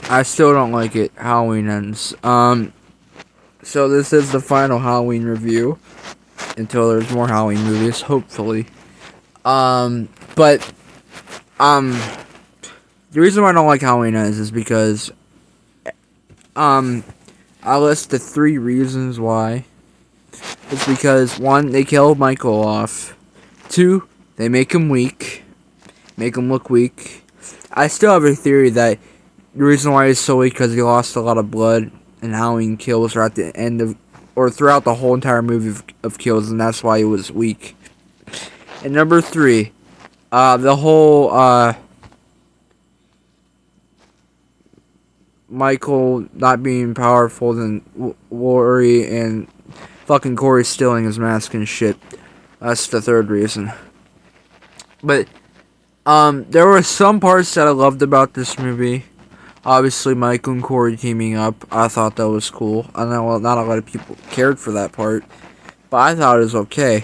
I still don't like it. Halloween ends. So this is the final Halloween review until there's more Halloween movies, hopefully. But um, the reason why I don't like Halloween ends is because um, I list the 3 reasons why. It's because 1, they kill Michael off. 2, they make him weak, make him look weak. I still have a theory that the reason why he's so weak because he lost a lot of blood and Halloween kills are at the end of, or throughout the whole entire movie of kills, and that's why he was weak. And number 3, the whole Michael not being powerful than Laurie and fucking Corey stealing his mask and shit. That's the 3rd reason. But there were some parts that I loved about this movie. Obviously, Michael and Corey teaming up, I thought that was cool. I know not a lot of people cared for that part, but I thought it was okay.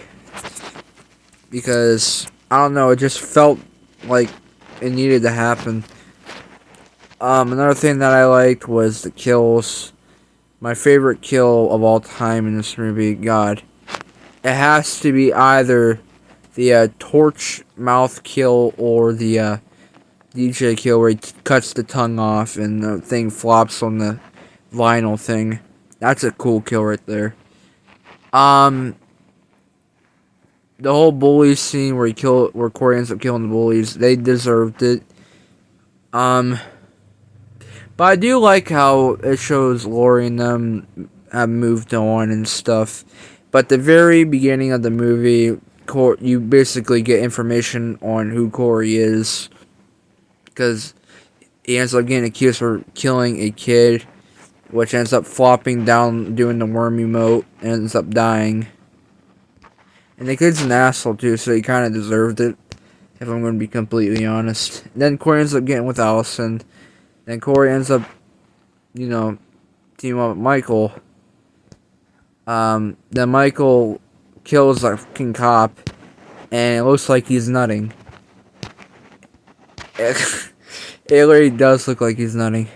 Because, I don't know, it just felt like it needed to happen. Another thing that I liked was the kills. My favorite kill of all time in this movie, God. It has to be either the torch mouth kill or the DJ kill where he cuts the tongue off and the thing flops on the vinyl thing. That's a cool kill right there. The whole bully scene where Corey ends up killing the bullies, they deserved it. But I do like how it shows Laurie and them have moved on and stuff. But the very beginning of the movie, you basically get information on who Corey is. Because he ends up getting accused for killing a kid, which ends up flopping down, doing the worm emote, and ends up dying. And the kid's an asshole too, so he kind of deserved it, if I'm going to be completely honest. And then Corey ends up getting with Allison. Then Corey ends up, teaming up with Michael. Then Michael kills a fucking cop, and it looks like he's nutting. It really does look like he's nutting.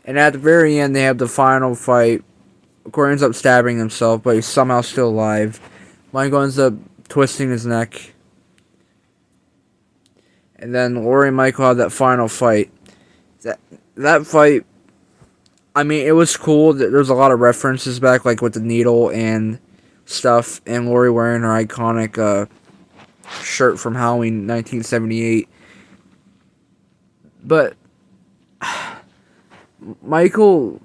And at the very end, they have the final fight. Corey ends up stabbing himself, but he's somehow still alive. Michael ends up twisting his neck. And then Laurie and Michael have that final fight. That fight, I mean, it was cool. There's a lot of references back, like with the needle and stuff, and Laurie wearing her iconic shirt from Halloween 1978. But Michael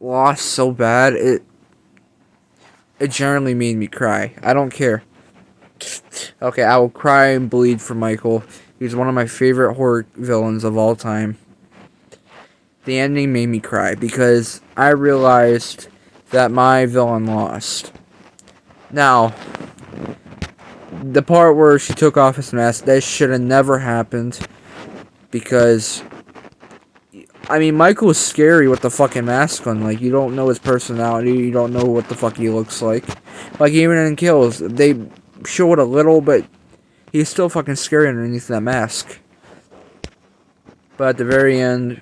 lost so bad, it generally made me cry. I don't care. Okay, I will cry and bleed for Michael. He's one of my favorite horror villains of all time. The ending made me cry because I realized that my villain lost. Now, the part where she took off his mask, that should have never happened. Because, I mean, Michael is scary with the fucking mask on. Like, you don't know his personality. You don't know what the fuck he looks like. Like, even in Kills, they show it a little, but he's still fucking scary underneath that mask. But at the very end,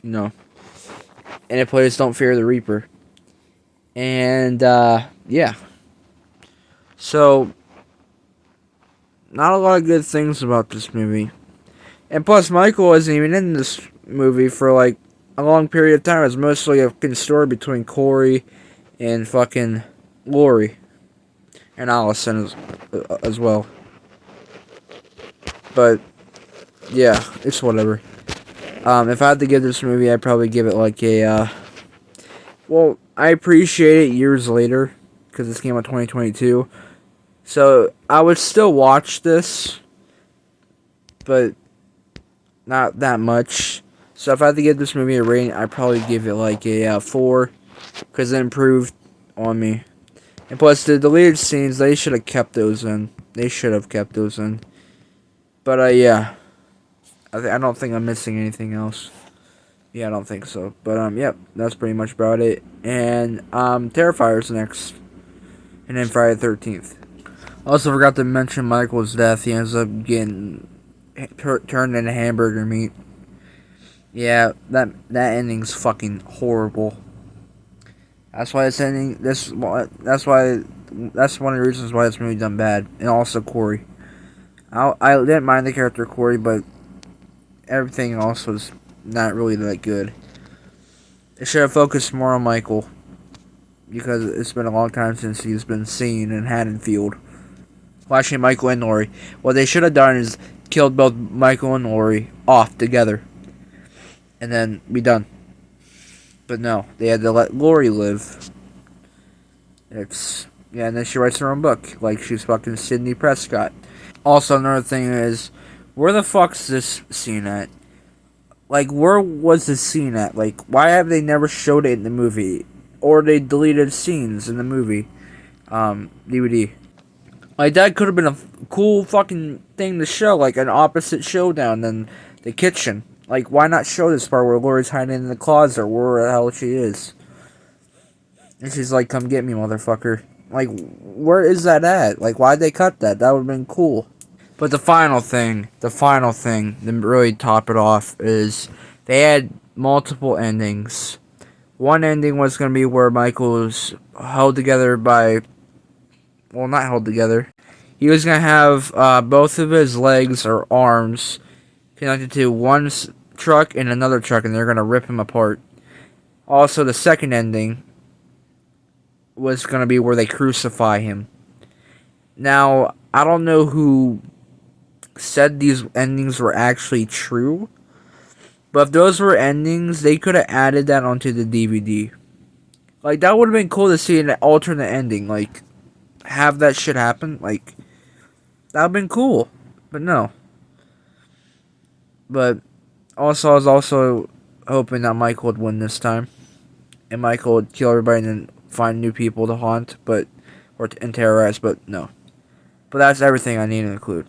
and it plays Don't Fear the Reaper. And, yeah. So, not a lot of good things about this movie. And plus, Michael wasn't even in this movie for, like, a long period of time. It was mostly a fucking story between Corey and fucking Laurie. And Allison as well. But, yeah, it's whatever. If I had to give this movie, I'd probably give it like a, well, I appreciate it years later, because this came out 2022. So, I would still watch this, but not that much. So, if I had to give this movie a rating, I'd probably give it like a 4, because it improved on me. And plus, the deleted scenes, they should have kept those in. But, yeah. I don't think I'm missing anything else. Yeah, I don't think so. But, yep, that's pretty much about it. And, Terrifier's next. And then Friday the 13th. I also forgot to mention Michael's death. He ends up getting turned into hamburger meat. Yeah, that ending's fucking horrible. That's why it's ending. That's one of the reasons why this movie done bad, and also Corey. I didn't mind the character Corey, but everything else was not really that good. It should have focused more on Michael because it's been a long time since he's been seen in Haddonfield. Well, actually, Michael and Laurie. What they should have done is killed both Michael and Laurie off together, and then be done. But no, they had to let Laurie live. It's yeah, and then she writes her own book, like she's fucking Sidney Prescott. Also, another thing is, where the fuck's this scene at? Like, where was this scene at? Like, why have they never showed it in the movie, or they deleted scenes in the movie, DVD? Like that could have been a cool fucking thing to show, like an opposite showdown than the kitchen. Like, why not show this part where Laurie's hiding in the closet, or where the hell she is? And she's like, "Come get me, motherfucker." Like, where is that at? Like, why'd they cut that? That would've been cool. But the final thing to really top it off is they had multiple endings. One ending was gonna be where Michael's held together by, well, not held together. He was gonna have both of his legs or arms connected to one truck and another truck, and they're gonna rip him apart. Also, the second ending was gonna be where they crucify him. Now, I don't know who said these endings were actually true, but if those were endings, they could have added that onto the DVD. Like, that would have been cool to see an alternate ending. Like, have that shit happen. Like, that would have been cool. But no. But also, I was also hoping that Michael would win this time. And Michael would kill everybody and then find new people to haunt, and terrorize, but no. But that's everything I need to include.